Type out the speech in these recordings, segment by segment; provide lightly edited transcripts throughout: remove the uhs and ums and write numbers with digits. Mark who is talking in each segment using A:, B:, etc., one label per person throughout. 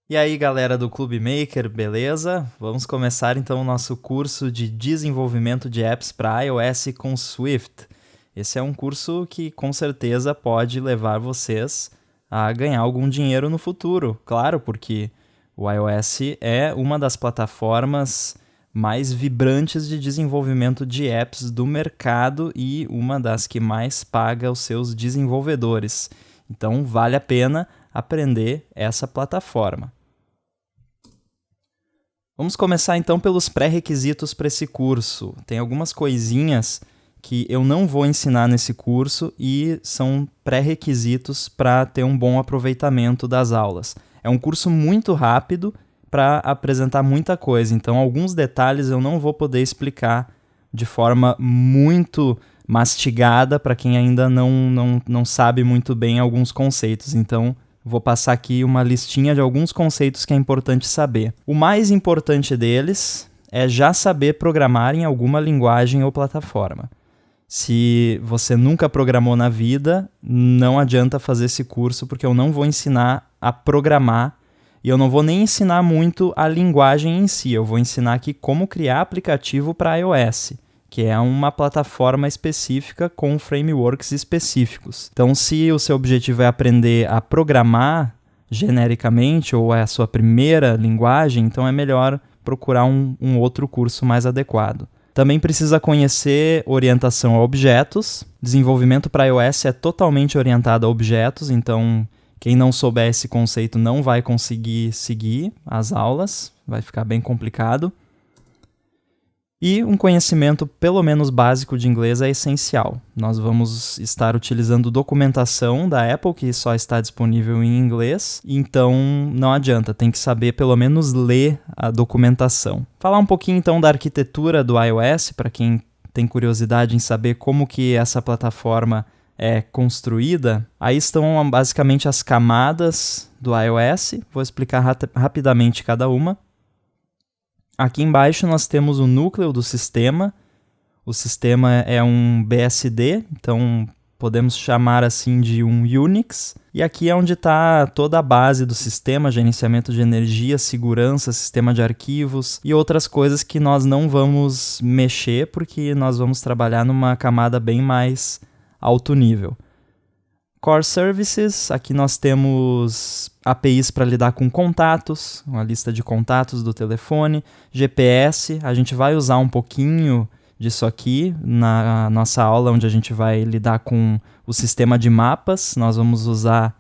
A: E aí, galera do Clube Maker, beleza? Vamos começar então o nosso curso de desenvolvimento de apps para iOS com Swift. Esse é um curso que com certeza pode levar vocês a ganhar algum dinheiro no futuro, claro, porque o iOS é uma das plataformas mais vibrantes de desenvolvimento de apps do mercado e uma das que mais paga os seus desenvolvedores. Então, vale a pena aprender essa plataforma. Vamos começar então pelos pré-requisitos para esse curso. Tem algumas coisinhas que eu não vou ensinar nesse curso e são pré-requisitos para ter um bom aproveitamento das aulas. É um curso muito rápido para apresentar muita coisa, então alguns detalhes eu não vou poder explicar de forma muito mastigada para quem ainda não sabe muito bem alguns conceitos. Então, vou passar aqui uma listinha de alguns conceitos que é importante saber. O mais importante deles é já saber programar em alguma linguagem ou plataforma. Se você nunca programou na vida, não adianta fazer esse curso, porque eu não vou ensinar a programar e eu não vou nem ensinar muito a linguagem em si. Eu vou ensinar aqui como criar aplicativo para iOS, que é uma plataforma específica com frameworks específicos. Então, se o seu objetivo é aprender a programar genericamente, ou é a sua primeira linguagem, então é melhor procurar um outro curso mais adequado. Também precisa conhecer orientação a objetos. Desenvolvimento para iOS é totalmente orientado a objetos, então quem não souber esse conceito não vai conseguir seguir as aulas, vai ficar bem complicado. E um conhecimento pelo menos básico de inglês é essencial. Nós vamos estar utilizando documentação da Apple, que só está disponível em inglês, então não adianta, tem que saber pelo menos ler a documentação. Falar um pouquinho então da arquitetura do iOS, para quem tem curiosidade em saber como que essa plataforma é construída. Aí estão basicamente as camadas do iOS, vou explicar rapidamente cada uma. Aqui embaixo nós temos o núcleo do sistema. O sistema é um BSD, então podemos chamar assim de um Unix. E aqui é onde está toda a base do sistema, gerenciamento de energia, segurança, sistema de arquivos e outras coisas que nós não vamos mexer, porque nós vamos trabalhar numa camada bem mais alto nível. Core Services, aqui nós temos APIs para lidar com contatos, uma lista de contatos do telefone, GPS, a gente vai usar um pouquinho disso aqui na nossa aula, onde a gente vai lidar com o sistema de mapas. Nós vamos usar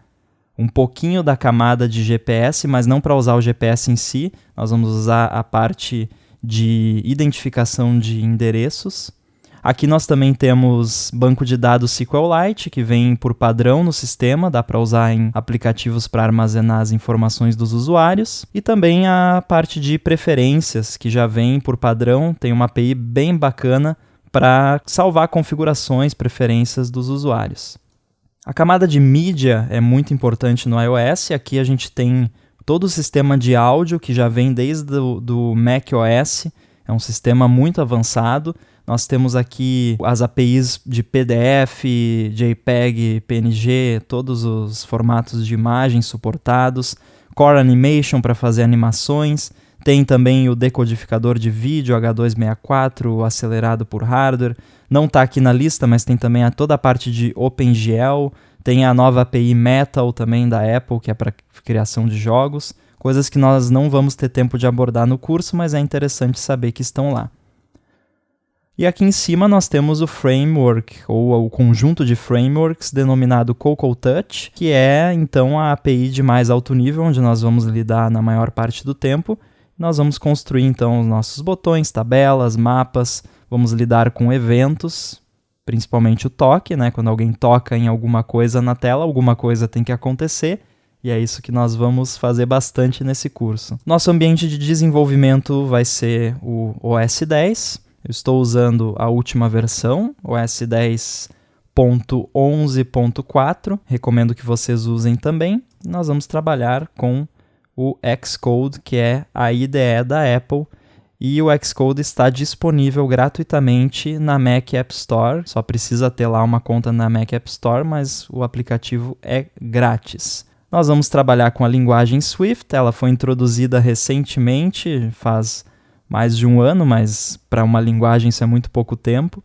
A: um pouquinho da camada de GPS, mas não para usar o GPS em si, nós vamos usar a parte de identificação de endereços. Aqui nós também temos banco de dados SQLite, que vem por padrão no sistema, dá para usar em aplicativos para armazenar as informações dos usuários. E também a parte de preferências, que já vem por padrão, tem uma API bem bacana para salvar configurações, preferências dos usuários. A camada de mídia é muito importante no iOS, aqui a gente tem todo o sistema de áudio, que já vem desde do macOS, é um sistema muito avançado. Nós temos aqui as APIs de PDF, JPEG, PNG, todos os formatos de imagem suportados. Core Animation para fazer animações. Tem também o decodificador de vídeo H264, acelerado por hardware. Não está aqui na lista, mas tem também toda a parte de OpenGL. Tem a nova API Metal também da Apple, que é para criação de jogos. Coisas que nós não vamos ter tempo de abordar no curso, mas é interessante saber que estão lá. E aqui em cima nós temos o framework, ou o conjunto de frameworks denominado CocoaTouch, que é então a API de mais alto nível, onde nós vamos lidar na maior parte do tempo. Nós vamos construir então os nossos botões, tabelas, mapas, vamos lidar com eventos, principalmente o toque, né? Quando alguém toca em alguma coisa na tela, alguma coisa tem que acontecer, e é isso que nós vamos fazer bastante nesse curso. Nosso ambiente de desenvolvimento vai ser o OS X. Eu estou usando a última versão, OS 10.11.4. Recomendo que vocês usem também. Nós vamos trabalhar com o Xcode, que é a IDE da Apple. E o Xcode está disponível gratuitamente na Mac App Store. Só precisa ter lá uma conta na Mac App Store, mas o aplicativo é grátis. Nós vamos trabalhar com a linguagem Swift, ela foi introduzida recentemente, faz mais de um ano, mas para uma linguagem isso é muito pouco tempo.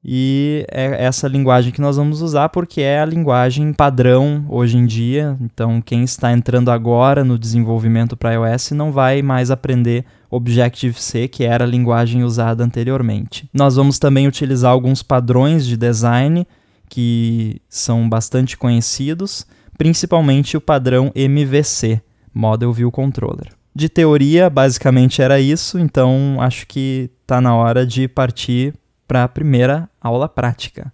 A: E é essa linguagem que nós vamos usar porque é a linguagem padrão hoje em dia. Então, quem está entrando agora no desenvolvimento para iOS não vai mais aprender Objective-C, que era a linguagem usada anteriormente. Nós vamos também utilizar alguns padrões de design que são bastante conhecidos, principalmente o padrão MVC, Model View Controller. De teoria, basicamente era isso, então acho que está na hora de partir para a primeira aula prática.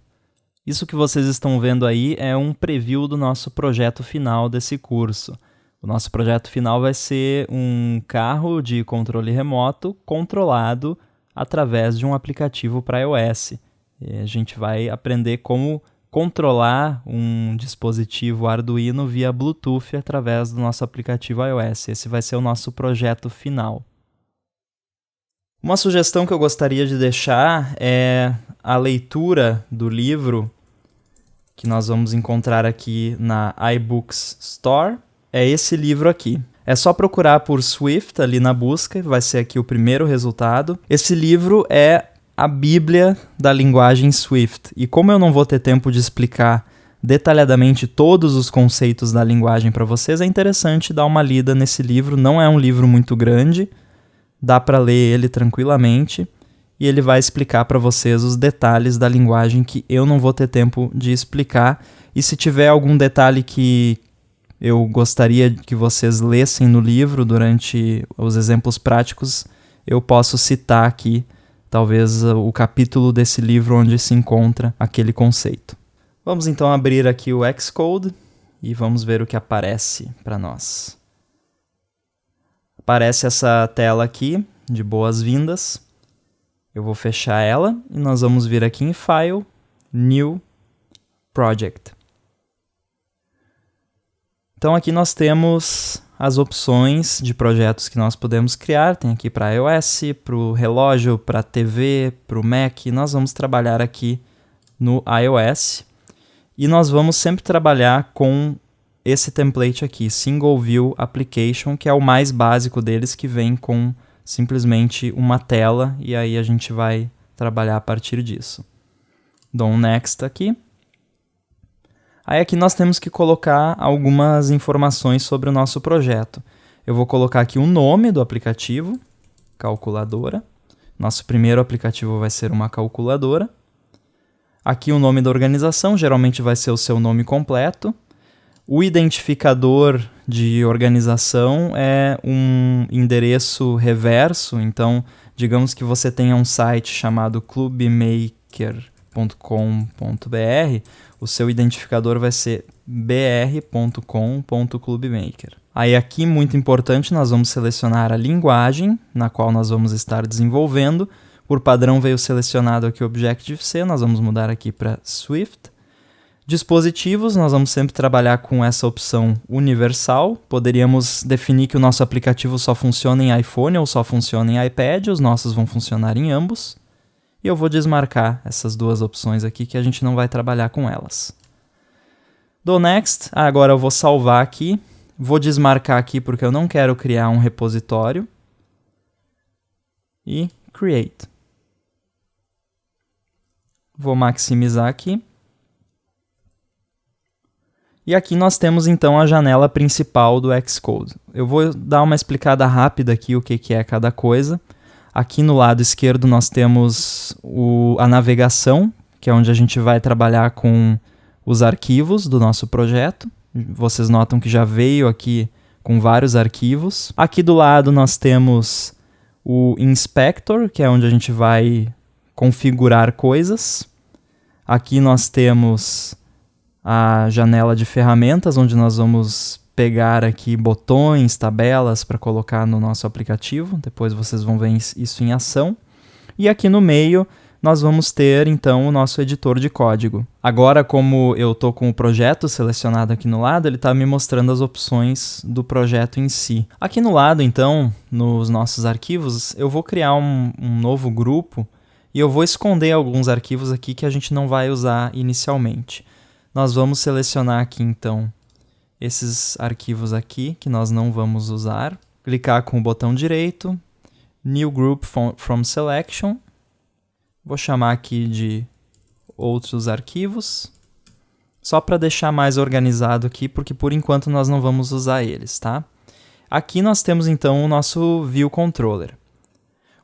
A: Isso que vocês estão vendo aí é um preview do nosso projeto final desse curso. O nosso projeto final vai ser um carro de controle remoto controlado através de um aplicativo para iOS. E a gente vai aprender como controlar um dispositivo Arduino via Bluetooth através do nosso aplicativo iOS. Esse vai ser o nosso projeto final. Uma sugestão que eu gostaria de deixar é a leitura do livro que nós vamos encontrar aqui na iBooks Store. É esse livro aqui. É só procurar por Swift ali na busca, vai ser aqui o primeiro resultado. Esse livro é a Bíblia da linguagem Swift. E como eu não vou ter tempo de explicar detalhadamente todos os conceitos da linguagem para vocês, é interessante dar uma lida nesse livro. Não é um livro muito grande, dá para ler ele tranquilamente e ele vai explicar para vocês os detalhes da linguagem que eu não vou ter tempo de explicar. E se tiver algum detalhe que eu gostaria que vocês lessem no livro durante os exemplos práticos, eu posso citar aqui, talvez, o capítulo desse livro onde se encontra aquele conceito. Vamos então abrir aqui o Xcode e vamos ver o que aparece para nós. Aparece essa tela aqui de boas-vindas. Eu vou fechar ela e nós vamos vir aqui em File, New, Project. Então aqui nós temos as opções de projetos que nós podemos criar. Tem aqui para iOS, para o relógio, para a TV, para o Mac. Nós vamos trabalhar aqui no iOS. E nós vamos sempre trabalhar com esse template aqui, Single View Application, que é o mais básico deles, que vem com simplesmente uma tela, e aí a gente vai trabalhar a partir disso. Dou um Next aqui. Aí aqui nós temos que colocar algumas informações sobre o nosso projeto. Eu vou colocar aqui o nome do aplicativo, calculadora. Nosso primeiro aplicativo vai ser uma calculadora. Aqui o nome da organização, geralmente vai ser o seu nome completo. O identificador de organização é um endereço reverso, então digamos que você tenha um site chamado clubmaker.com.br, o seu identificador vai ser br.com.clubmaker. Aí aqui, muito importante, nós vamos selecionar a linguagem na qual nós vamos estar desenvolvendo. Por padrão veio selecionado aqui o Objective-C, nós vamos mudar aqui para Swift. Dispositivos, nós vamos sempre trabalhar com essa opção universal. Poderíamos definir que o nosso aplicativo só funciona em iPhone ou só funciona em iPad, os nossos vão funcionar em ambos. E eu vou desmarcar essas duas opções aqui que a gente não vai trabalhar com elas. Dou Next, agora eu vou salvar aqui. Vou desmarcar aqui porque eu não quero criar um repositório. E Create. Vou maximizar aqui. E aqui nós temos então a janela principal do Xcode. Eu vou dar uma explicada rápida aqui o que é cada coisa. Aqui no lado esquerdo nós temos a navegação, que é onde a gente vai trabalhar com os arquivos do nosso projeto. Vocês notam que já veio aqui com vários arquivos. Aqui do lado nós temos o Inspector, que é onde a gente vai configurar coisas. Aqui nós temos a janela de ferramentas, onde nós vamos pegar aqui botões, tabelas para colocar no nosso aplicativo. Depois vocês vão ver isso em ação. E aqui no meio nós vamos ter então o nosso editor de código. Agora, como eu estou com o projeto selecionado aqui no lado, ele está me mostrando as opções do projeto em si. Aqui no lado, então, nos nossos arquivos, eu vou criar um novo grupo e eu vou esconder alguns arquivos aqui que a gente não vai usar inicialmente. Nós vamos selecionar aqui, então, esses arquivos aqui que nós não vamos usar. Clicar com o botão direito, New Group from Selection. Vou chamar aqui de outros arquivos, só para deixar mais organizado aqui, porque por enquanto nós não vamos usar eles, tá? Aqui nós temos então o nosso View Controller.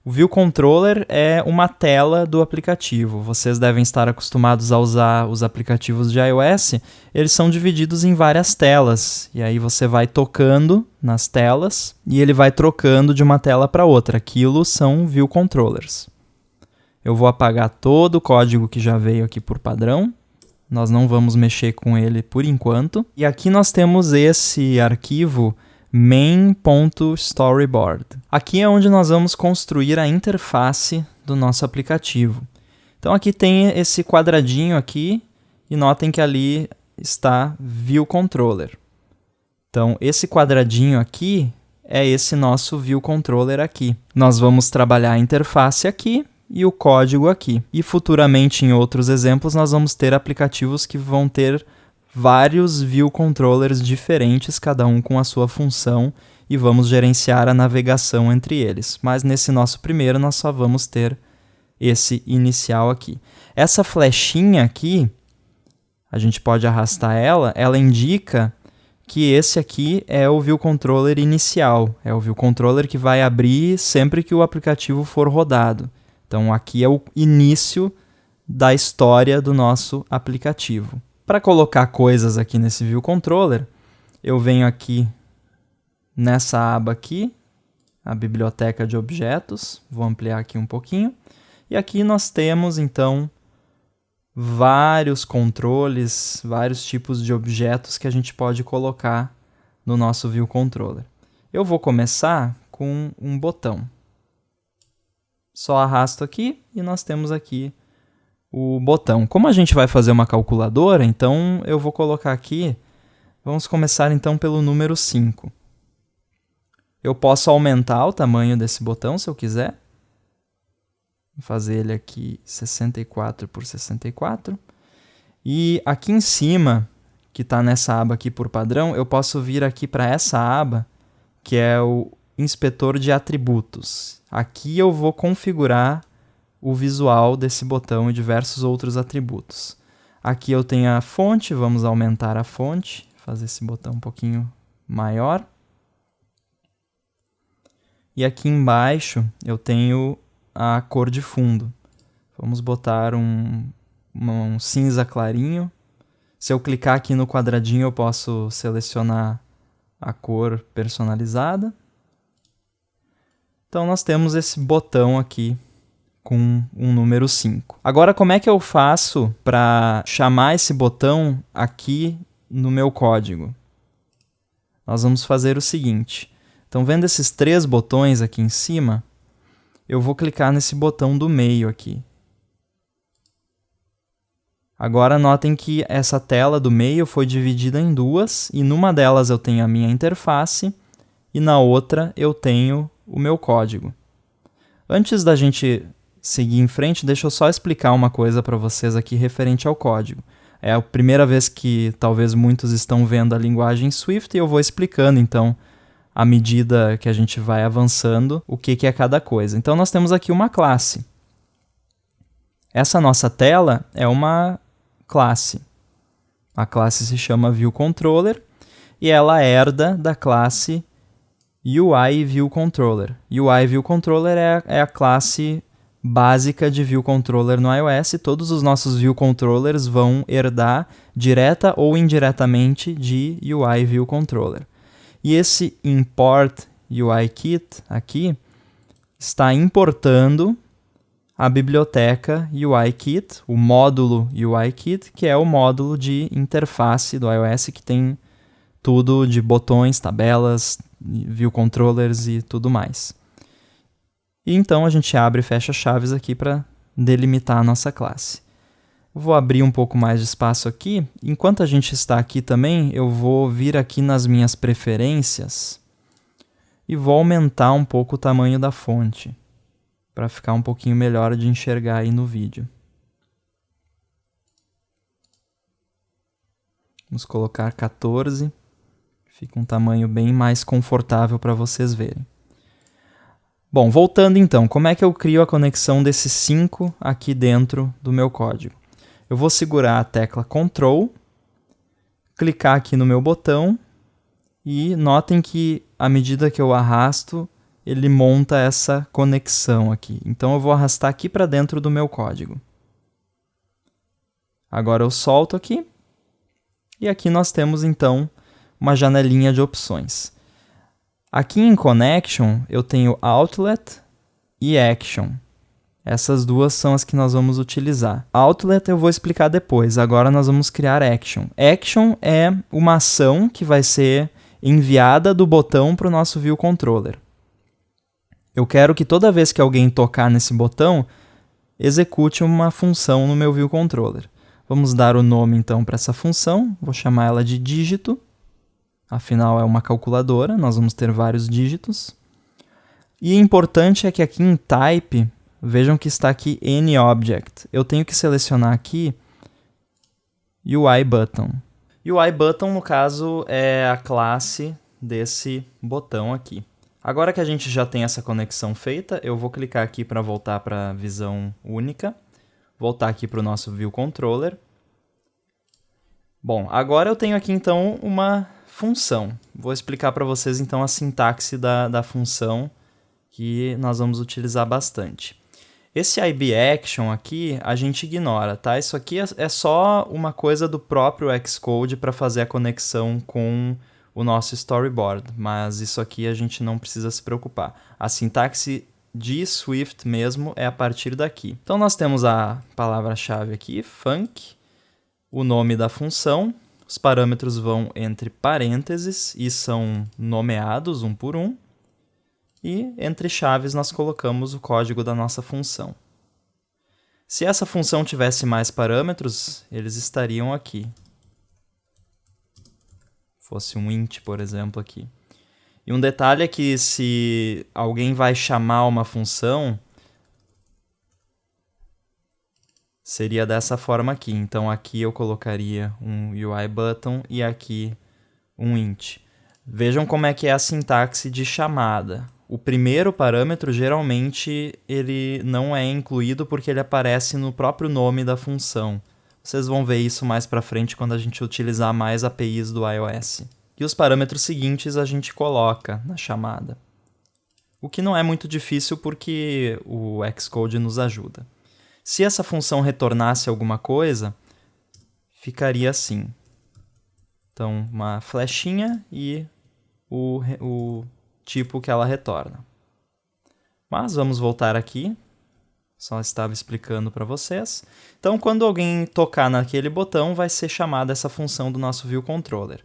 A: O View Controller é uma tela do aplicativo. Vocês devem estar acostumados a usar os aplicativos de iOS. Eles são divididos em várias telas. E aí você vai tocando nas telas e ele vai trocando de uma tela para outra. Aquilo são View Controllers. Eu vou apagar todo o código que já veio aqui por padrão. Nós não vamos mexer com ele por enquanto. E aqui nós temos esse arquivo main.storyboard. Aqui é onde nós vamos construir a interface do nosso aplicativo. Então aqui tem esse quadradinho aqui e notem que ali está View Controller. Então esse quadradinho aqui é esse nosso View Controller aqui. Nós vamos trabalhar a interface aqui e o código aqui. E futuramente em outros exemplos nós vamos ter aplicativos que vão ter vários View Controllers diferentes, cada um com a sua função, e vamos gerenciar a navegação entre eles. Mas nesse nosso primeiro nós só vamos ter esse inicial aqui. Essa flechinha aqui, a gente pode arrastar ela indica que esse aqui é o View Controller inicial, é o View Controller que vai abrir sempre que o aplicativo for rodado. Então aqui é o início da história do nosso aplicativo. Para colocar coisas aqui nesse View Controller, eu venho aqui nessa aba aqui, a biblioteca de objetos, vou ampliar aqui um pouquinho, e aqui nós temos então vários controles, vários tipos de objetos que a gente pode colocar no nosso View Controller. Eu vou começar com um botão. Só arrasto aqui e nós temos aqui o botão. Como a gente vai fazer uma calculadora, então eu vou colocar aqui, vamos começar então pelo número 5. Eu posso aumentar o tamanho desse botão se eu quiser. Vou fazer ele aqui 64 por 64. E aqui em cima, que está nessa aba aqui por padrão, eu posso vir aqui para essa aba, que é o inspetor de atributos. Aqui eu vou configurar o visual desse botão e diversos outros atributos. Aqui eu tenho a fonte, vamos aumentar a fonte, fazer esse botão um pouquinho maior. E aqui embaixo eu tenho a cor de fundo. Vamos botar um cinza clarinho. Se eu clicar aqui no quadradinho eu posso selecionar a cor personalizada. Então nós temos esse botão aqui com um número 5. Agora, como é que eu faço para chamar esse botão aqui no meu código? Nós vamos fazer o seguinte. Então, vendo esses 3 botões aqui em cima, eu vou clicar nesse botão do meio aqui. Agora, notem que essa tela do meio foi dividida em 2, e numa delas eu tenho a minha interface, e na outra eu tenho o meu código. Antes da gente seguir em frente, deixa eu só explicar uma coisa para vocês aqui referente ao código. É a primeira vez que talvez muitos estão vendo a linguagem Swift e eu vou explicando, então, à medida que a gente vai avançando, o que é cada coisa. Então, nós temos aqui uma classe. Essa nossa tela é uma classe. A classe se chama ViewController e ela herda da classe UIViewController. UIViewController é a classe básica de ViewController no iOS. Todos os nossos ViewControllers vão herdar direta ou indiretamente de UIViewController. E esse import UIKit aqui está importando a biblioteca UIKit, o módulo UIKit, que é o módulo de interface do iOS que tem tudo de botões, tabelas, ViewControllers e tudo mais. E então a gente abre e fecha chaves aqui para delimitar a nossa classe. Vou abrir um pouco mais de espaço aqui. Enquanto a gente está aqui também, eu vou vir aqui nas minhas preferências e vou aumentar um pouco o tamanho da fonte, para ficar um pouquinho melhor de enxergar aí no vídeo. Vamos colocar 14. Fica um tamanho bem mais confortável para vocês verem. Bom, voltando então, como é que eu crio a conexão desses 5 aqui dentro do meu código? Eu vou segurar a tecla Ctrl, clicar aqui no meu botão e notem que à medida que eu arrasto, ele monta essa conexão aqui. Então eu vou arrastar aqui para dentro do meu código. Agora eu solto aqui e aqui nós temos então uma janelinha de opções. Aqui em Connection eu tenho Outlet e Action. Essas duas são as que nós vamos utilizar. Outlet eu vou explicar depois, agora nós vamos criar Action. Action é uma ação que vai ser enviada do botão para o nosso View Controller. Eu quero que toda vez que alguém tocar nesse botão, execute uma função no meu View Controller. Vamos dar o nome então para essa função, vou chamar ela de dígito. Afinal, é uma calculadora, nós vamos ter vários dígitos. E o importante é que aqui em Type, vejam que está aqui AnyObject. Eu tenho que selecionar aqui UIButton. UIButton, no caso, é a classe desse botão aqui. Agora que a gente já tem essa conexão feita, eu vou clicar aqui para voltar para a visão única. Voltar aqui para o nosso View Controller. Bom, agora eu tenho aqui então uma função. Vou explicar para vocês então a sintaxe da função que nós vamos utilizar bastante. Esse IBAction aqui a gente ignora, tá? Isso aqui é só uma coisa do próprio Xcode para fazer a conexão com o nosso storyboard, mas isso aqui a gente não precisa se preocupar. A sintaxe de Swift mesmo é a partir daqui. Então nós temos a palavra-chave aqui, func, o nome da função, os parâmetros vão entre parênteses e são nomeados um por um, e entre chaves nós colocamos o código da nossa função. Se essa função tivesse mais parâmetros, eles estariam aqui. Fosse um int, por exemplo, aqui. E um detalhe é que se alguém vai chamar uma função, seria dessa forma aqui. Então aqui eu colocaria um UIButton e aqui um int. Vejam como é que é a sintaxe de chamada. O primeiro parâmetro, geralmente, ele não é incluído porque ele aparece no próprio nome da função. Vocês vão ver isso mais para frente quando a gente utilizar mais APIs do iOS. E os parâmetros seguintes a gente coloca na chamada. O que não é muito difícil porque o Xcode nos ajuda. Se essa função retornasse alguma coisa, ficaria assim. Então, uma flechinha e o tipo que ela retorna. Mas vamos voltar aqui. Só estava explicando para vocês. Então, quando alguém tocar naquele botão, vai ser chamada essa função do nosso View Controller.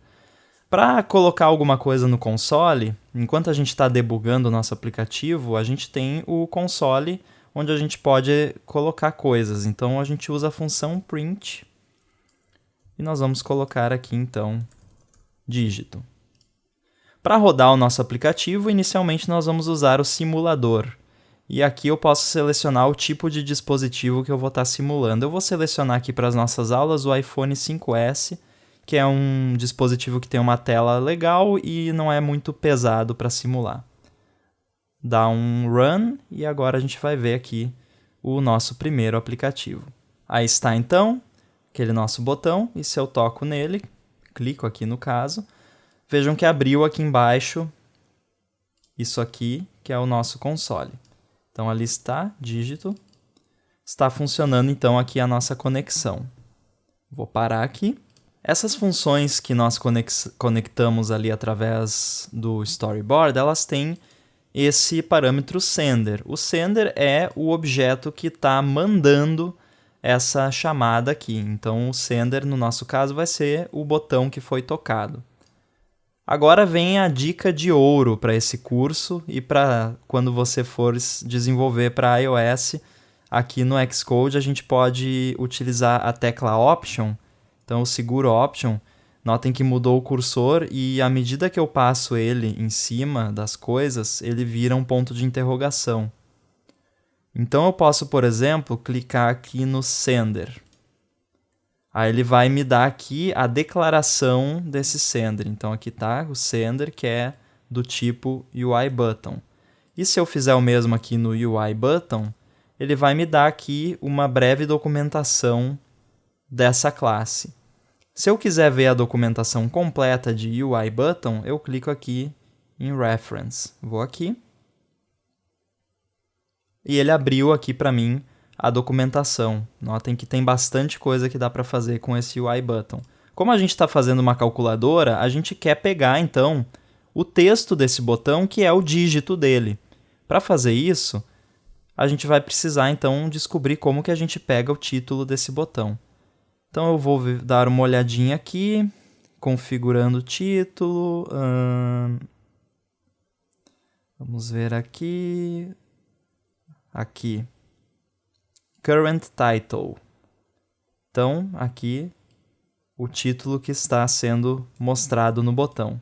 A: Para colocar alguma coisa no console, enquanto a gente está debugando o nosso aplicativo, a gente tem o console onde a gente pode colocar coisas. Então, a gente usa a função print e nós vamos colocar aqui, então, dígito. Para rodar o nosso aplicativo, inicialmente nós vamos usar o simulador. E aqui eu posso selecionar o tipo de dispositivo que eu vou estar simulando. Eu vou selecionar aqui para as nossas aulas o iPhone 5S, que é um dispositivo que tem uma tela legal e não é muito pesado para simular. Dá um run e agora a gente vai ver aqui o nosso primeiro aplicativo. Aí está então aquele nosso botão e se eu toco nele, clico aqui no caso, vejam que abriu aqui embaixo isso aqui que é o nosso console. Então ali está, dígito, está funcionando então aqui a nossa conexão. Vou parar aqui. Essas funções que nós conectamos ali através do storyboard, elas têm esse parâmetro sender. O sender é o objeto que está mandando essa chamada aqui. Então o sender, no nosso caso, vai ser o botão que foi tocado. Agora vem a dica de ouro para esse curso e para quando você for desenvolver para iOS, aqui no Xcode a gente pode utilizar a tecla Option. Então, o seguro Option, notem que mudou o cursor e à medida que eu passo ele em cima das coisas, ele vira um ponto de interrogação. Então, eu posso, por exemplo, clicar aqui no Sender. Aí ele vai me dar aqui a declaração desse sender. Então aqui está o sender, que é do tipo UIButton. E se eu fizer o mesmo aqui no UIButton, ele vai me dar aqui uma breve documentação dessa classe. Se eu quiser ver a documentação completa de UIButton, eu clico aqui em Reference. Vou aqui. E ele abriu aqui para mim a documentação. Notem que tem bastante coisa que dá para fazer com esse UIButton. Como a gente está fazendo uma calculadora, a gente quer pegar, então, o texto desse botão, que é o dígito dele. Para fazer isso, a gente vai precisar, então, descobrir como que a gente pega o título desse botão. Então, eu vou dar uma olhadinha aqui, configurando o título. Vamos ver aqui. Aqui. Current Title. Então, aqui, o título que está sendo mostrado no botão.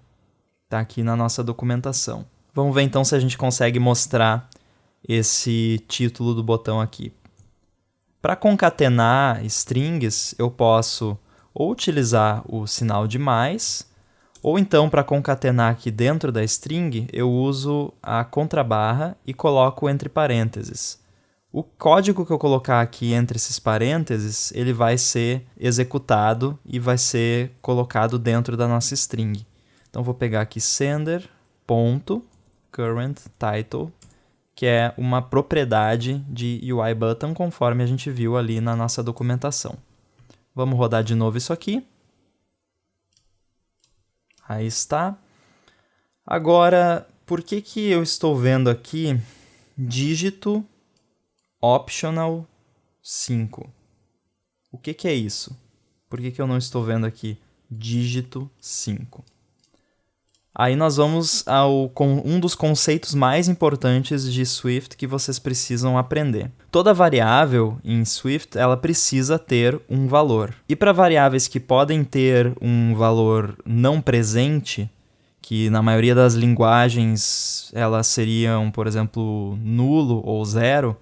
A: Está aqui na nossa documentação. Vamos ver, então, se a gente consegue mostrar esse título do botão aqui. Para concatenar strings, eu posso ou utilizar o sinal de mais, ou então, para concatenar aqui dentro da string, eu uso a contrabarra e coloco entre parênteses. O código que eu colocar aqui entre esses parênteses, ele vai ser executado e vai ser colocado dentro da nossa string. Então, vou pegar aqui sender.currentTitle, que é uma propriedade de UIButton, conforme a gente viu ali na nossa documentação. Vamos rodar de novo isso aqui. Aí está. Agora, por que eu estou vendo aqui dígito optional 5? O que é isso? Por que eu não estou vendo aqui dígito 5? Aí nós vamos com um dos conceitos mais importantes de Swift que vocês precisam aprender. Toda variável em Swift ela precisa ter um valor. E para variáveis que podem ter um valor não presente, que na maioria das linguagens elas seriam, por exemplo, nulo ou zero,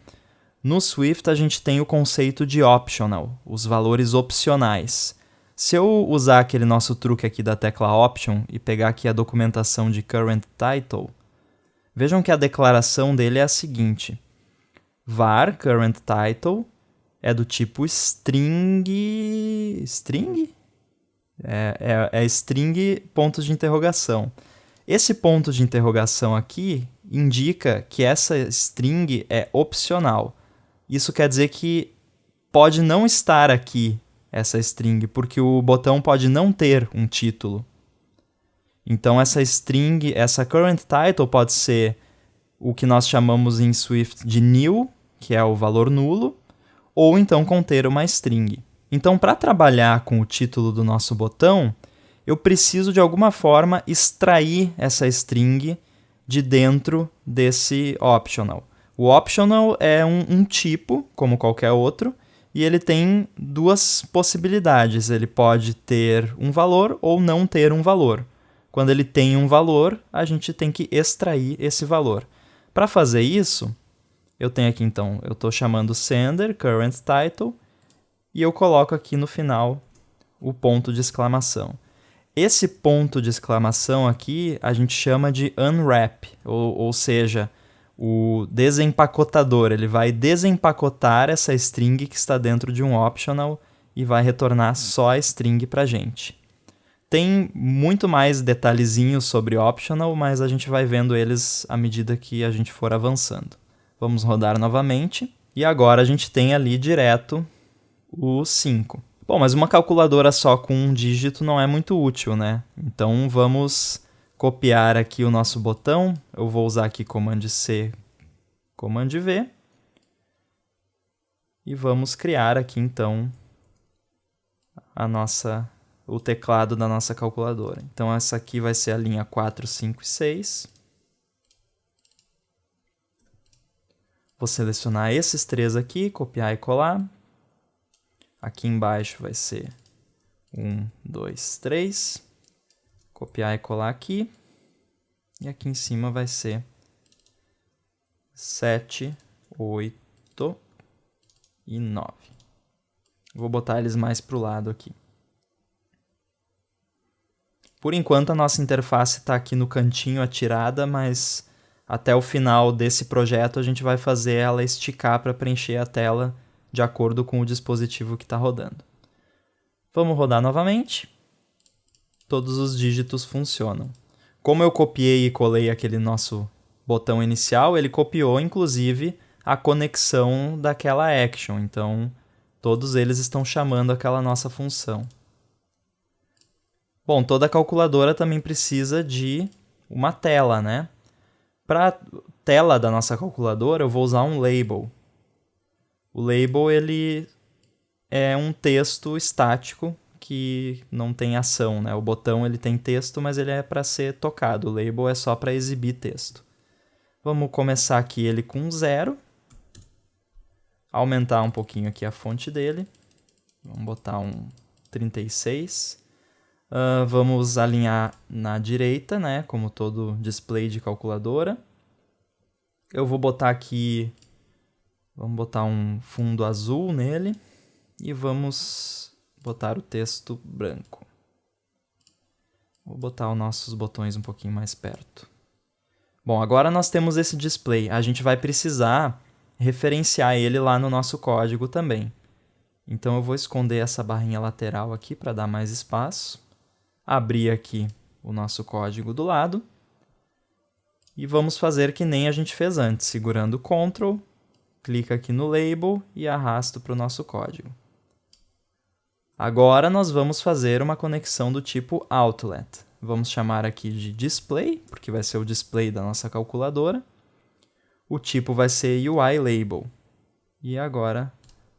A: no Swift a gente tem o conceito de optional, os valores opcionais. Se eu usar aquele nosso truque aqui da tecla Option e pegar aqui a documentação de Current Title, vejam que a declaração dele é a seguinte. var current title é do tipo string... String? É string pontos de interrogação. Esse ponto de interrogação aqui indica que essa string é opcional. Isso quer dizer que pode não estar aqui essa string, porque o botão pode não ter um título. Então essa string, essa current title pode ser o que nós chamamos em Swift de nil, que é o valor nulo, ou então conter uma string. Então, para trabalhar com o título do nosso botão, eu preciso de alguma forma extrair essa string de dentro desse optional. O optional é um tipo, como qualquer outro, e ele tem duas possibilidades. Ele pode ter um valor ou não ter um valor. Quando ele tem um valor, a gente tem que extrair esse valor. Para fazer isso, eu tenho aqui então, eu estou chamando sender, current title, e eu coloco aqui no final o ponto de exclamação. Esse ponto de exclamação aqui a gente chama de unwrap, ou seja, o desempacotador. Ele vai desempacotar essa string que está dentro de um optional e vai retornar só a string para a gente. Tem muito mais detalhezinhos sobre optional, mas a gente vai vendo eles à medida que a gente for avançando. Vamos rodar novamente. E agora a gente tem ali direto o 5. Bom, mas uma calculadora só com um dígito não é muito útil, né? Então vamos copiar aqui o nosso botão. Eu vou usar aqui Command C, Command V. E vamos criar aqui então o teclado da nossa calculadora. Então essa aqui vai ser a linha 4, 5 e 6. Vou selecionar esses três aqui, copiar e colar. Aqui embaixo vai ser 1, 2, 3. Copiar e colar aqui. E aqui em cima vai ser 7, 8 e 9. Vou botar eles mais para o lado aqui. Por enquanto, a nossa interface está aqui no cantinho atirada, mas até o final desse projeto a gente vai fazer ela esticar para preencher a tela de acordo com o dispositivo que está rodando. Vamos rodar novamente. Todos os dígitos funcionam. Como eu copiei e colei aquele nosso botão inicial, ele copiou, inclusive, a conexão daquela action. Então, todos eles estão chamando aquela nossa função. Bom, toda calculadora também precisa de uma tela, né? Para a tela da nossa calculadora, eu vou usar um label. O label ele é um texto estático que não tem ação, né? O botão ele tem texto, mas ele é para ser tocado. O label é só para exibir texto. Vamos começar aqui ele com 0. Aumentar um pouquinho aqui a fonte dele. Vamos botar um 36. Vamos alinhar na direita, né? Como todo display de calculadora. Eu vou botar aqui... Vamos botar um fundo azul nele. E vamos botar o texto branco. Vou botar os nossos botões um pouquinho mais perto. Bom, agora nós temos esse display. A gente vai precisar referenciar ele lá no nosso código também. Então eu vou esconder essa barrinha lateral aqui para dar mais espaço. Abrir aqui o nosso código do lado. E vamos fazer que nem a gente fez antes, segurando Ctrl, clica aqui no label e arrasto para o nosso código. Agora nós vamos fazer uma conexão do tipo Outlet. Vamos chamar aqui de Display, porque vai ser o display da nossa calculadora. O tipo vai ser UI Label. E agora,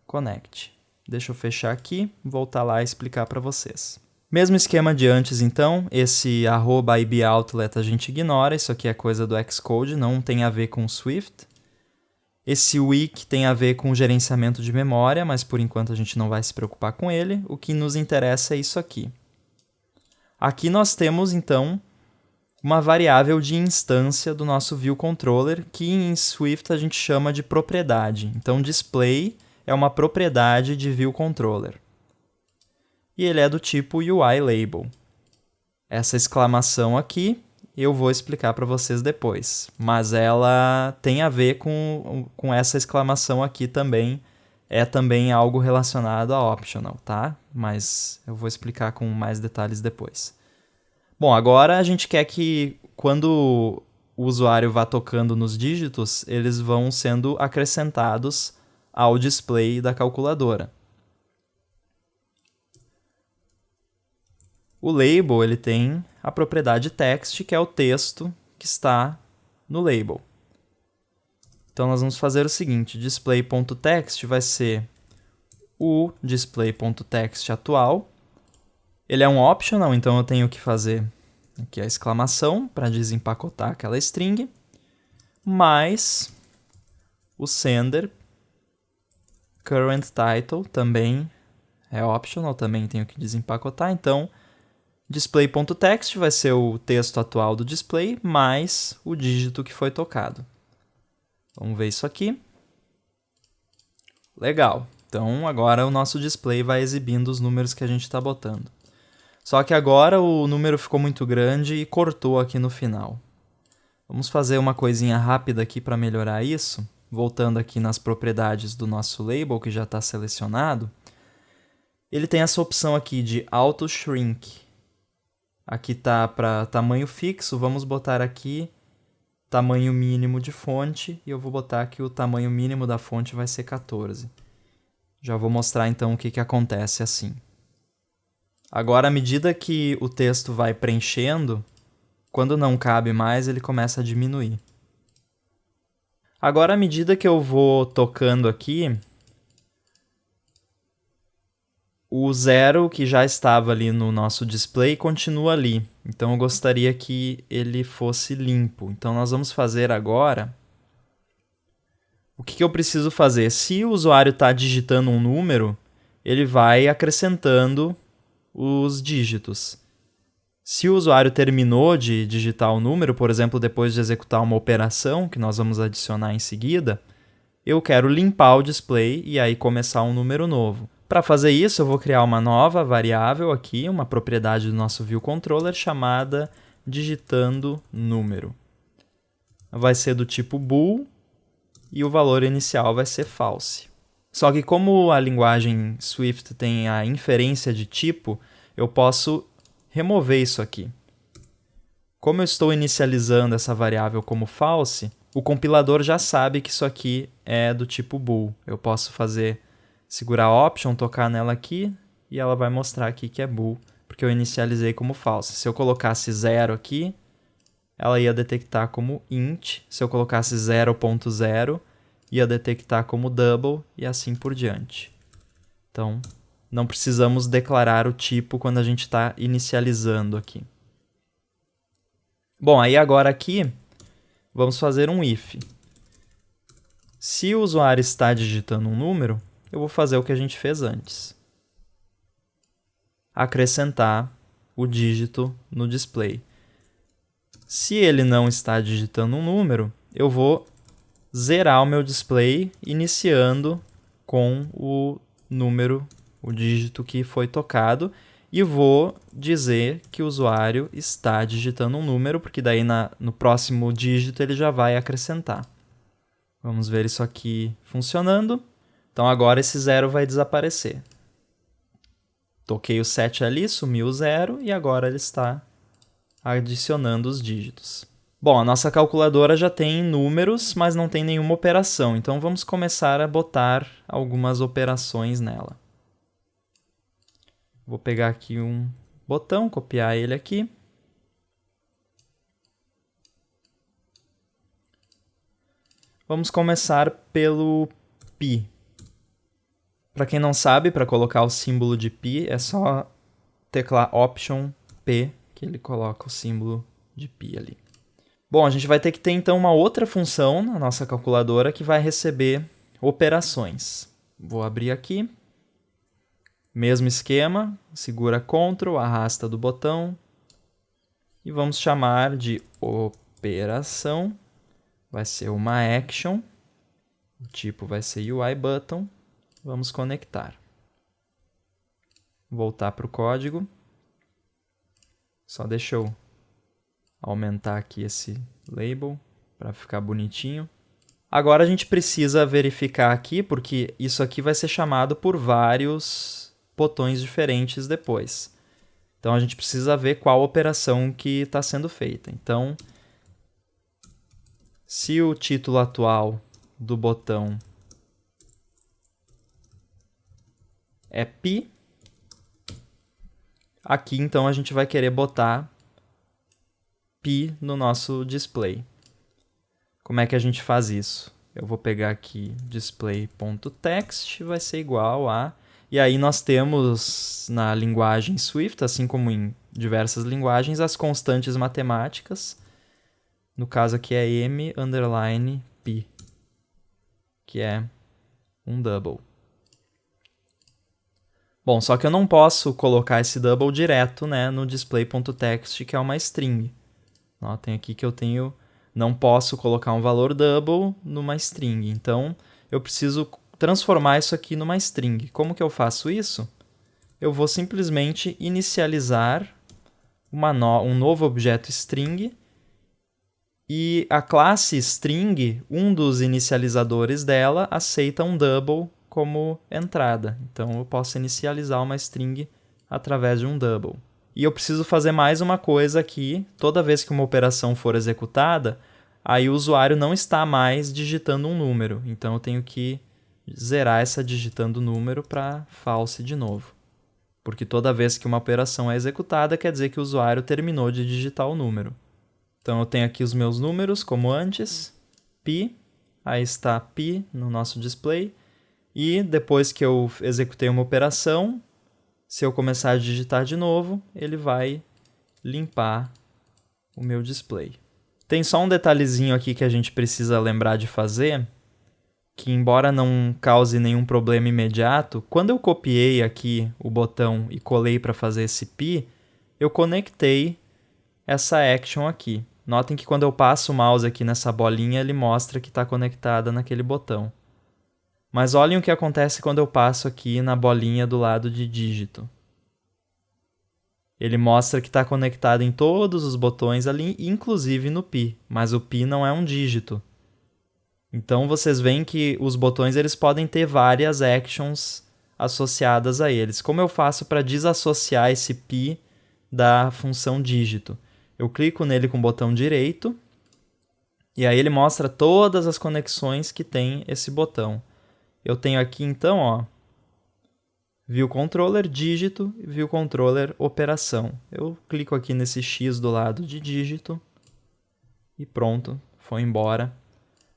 A: Connect. Deixa eu fechar aqui, voltar lá e explicar para vocês. Mesmo esquema de antes, então, esse @iboutlet a gente ignora, isso aqui é coisa do Xcode, não tem a ver com Swift. Esse wiki tem a ver com gerenciamento de memória, mas por enquanto a gente não vai se preocupar com ele. O que nos interessa é isso aqui. Aqui nós temos, então, uma variável de instância do nosso ViewController, que em Swift a gente chama de propriedade. Então, display é uma propriedade de ViewController. E ele é do tipo UI Label. Essa exclamação aqui eu vou explicar para vocês depois, mas ela tem a ver com essa exclamação aqui também. É também algo relacionado a optional, tá? Mas eu vou explicar com mais detalhes depois. Bom, agora a gente quer que quando o usuário vá tocando nos dígitos, eles vão sendo acrescentados ao display da calculadora. O label ele tem a propriedade text, que é o texto que está no label. Então nós vamos fazer o seguinte, display.text vai ser o display.text atual. Ele é um optional, então eu tenho que fazer aqui a exclamação para desempacotar aquela string, mais o sender current title também é optional, também tenho que desempacotar, então display.text vai ser o texto atual do display, mais o dígito que foi tocado. Vamos ver isso aqui. Legal. Então, agora o nosso display vai exibindo os números que a gente está botando. Só que agora o número ficou muito grande e cortou aqui no final. Vamos fazer uma coisinha rápida aqui para melhorar isso. Voltando aqui nas propriedades do nosso label, que já está selecionado. Ele tem essa opção aqui de Auto Shrink. Aqui está para tamanho fixo, vamos botar aqui tamanho mínimo de fonte, e eu vou botar que o tamanho mínimo da fonte vai ser 14. Já vou mostrar então o que acontece assim. Agora, à medida que o texto vai preenchendo, quando não cabe mais, ele começa a diminuir. Agora, à medida que eu vou tocando aqui, o 0 que já estava ali no nosso display continua ali. Então eu gostaria que ele fosse limpo. Então nós vamos fazer agora... O que eu preciso fazer? Se o usuário está digitando um número, ele vai acrescentando os dígitos. Se o usuário terminou de digitar o número, por exemplo, depois de executar uma operação, que nós vamos adicionar em seguida, eu quero limpar o display e aí começar um número novo. Para fazer isso, eu vou criar uma nova variável aqui, uma propriedade do nosso ViewController chamada digitando número. Vai ser do tipo bool e o valor inicial vai ser false. Só que como a linguagem Swift tem a inferência de tipo, eu posso remover isso aqui. Como eu estou inicializando essa variável como false, o compilador já sabe que isso aqui é do tipo bool. Eu posso segurar Option, tocar nela aqui, e ela vai mostrar aqui que é bool, porque eu inicializei como false. Se eu colocasse 0 aqui, ela ia detectar como int. Se eu colocasse 0.0, ia detectar como double, e assim por diante. Então, não precisamos declarar o tipo quando a gente está inicializando aqui. Bom, aí agora aqui, vamos fazer um if. Se o usuário está digitando um número, eu vou fazer o que a gente fez antes. Acrescentar o dígito no display. Se ele não está digitando um número, eu vou zerar o meu display iniciando com o número, o dígito que foi tocado, e vou dizer que o usuário está digitando um número, porque daí no próximo dígito ele já vai acrescentar. Vamos ver isso aqui funcionando. Então agora esse 0 vai desaparecer. Toquei o 7 ali, sumiu o 0 e agora ele está adicionando os dígitos. Bom, a nossa calculadora já tem números, mas não tem nenhuma operação. Então vamos começar a botar algumas operações nela. Vou pegar aqui um botão, copiar ele aqui. Vamos começar pelo pi. Para quem não sabe, para colocar o símbolo de pi, é só teclar Option P, que ele coloca o símbolo de pi ali. Bom, a gente vai ter que ter então uma outra função na nossa calculadora que vai receber operações. Vou abrir aqui. Mesmo esquema, segura Ctrl, arrasta do botão e vamos chamar de operação. Vai ser uma action, o tipo vai ser UIButton. Vamos conectar. Voltar para o código. Só deixa eu aumentar aqui esse label para ficar bonitinho. Agora a gente precisa verificar aqui, porque isso aqui vai ser chamado por vários botões diferentes depois. Então a gente precisa ver qual operação que está sendo feita. Então, se o título atual do botão é pi, aqui então a gente vai querer botar pi no nosso display. Como é que a gente faz isso? Eu vou pegar aqui display.text, vai ser igual a... E aí nós temos na linguagem Swift, assim como em diversas linguagens, as constantes matemáticas. No caso aqui é m_pi, que é um double. Bom, só que eu não posso colocar esse double direto, né, no display.text, que é uma string. Notem aqui que eu não posso colocar um valor double numa string. Então, eu preciso transformar isso aqui numa string. Como que eu faço isso? Eu vou simplesmente inicializar um novo objeto string e a classe string, um dos inicializadores dela, aceita um double como entrada. Então, eu posso inicializar uma string através de um double. E eu preciso fazer mais uma coisa aqui. Toda vez que uma operação for executada, aí o usuário não está mais digitando um número. Então, eu tenho que zerar essa digitando número para false de novo. Porque toda vez que uma operação é executada, quer dizer que o usuário terminou de digitar o número. Então, eu tenho aqui os meus números, como antes, pi, aí está pi no nosso display. E depois que eu executei uma operação, se eu começar a digitar de novo, ele vai limpar o meu display. Tem só um detalhezinho aqui que a gente precisa lembrar de fazer, que embora não cause nenhum problema imediato, quando eu copiei aqui o botão e colei para fazer esse pi, eu conectei essa action aqui. Notem que quando eu passo o mouse aqui nessa bolinha, ele mostra que está conectada naquele botão. Mas olhem o que acontece quando eu passo aqui na bolinha do lado de dígito. Ele mostra que está conectado em todos os botões ali, inclusive no pi, mas o pi não é um dígito. Então vocês veem que os botões eles podem ter várias actions associadas a eles. Como eu faço para desassociar esse pi da função dígito? Eu clico nele com o botão direito e aí ele mostra todas as conexões que tem esse botão. Eu tenho aqui então, ó, View Controller dígito e View Controller operação. Eu clico aqui nesse X do lado de dígito e pronto, foi embora.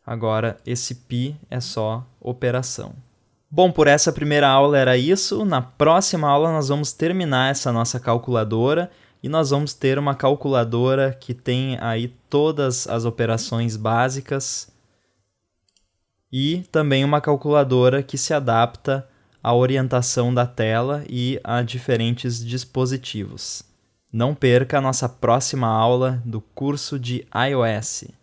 A: Agora esse pi é só operação. Bom, por essa primeira aula era isso. Na próxima aula nós vamos terminar essa nossa calculadora e nós vamos ter uma calculadora que tem aí todas as operações básicas e também uma calculadora que se adapta à orientação da tela e a diferentes dispositivos. Não perca a nossa próxima aula do curso de iOS.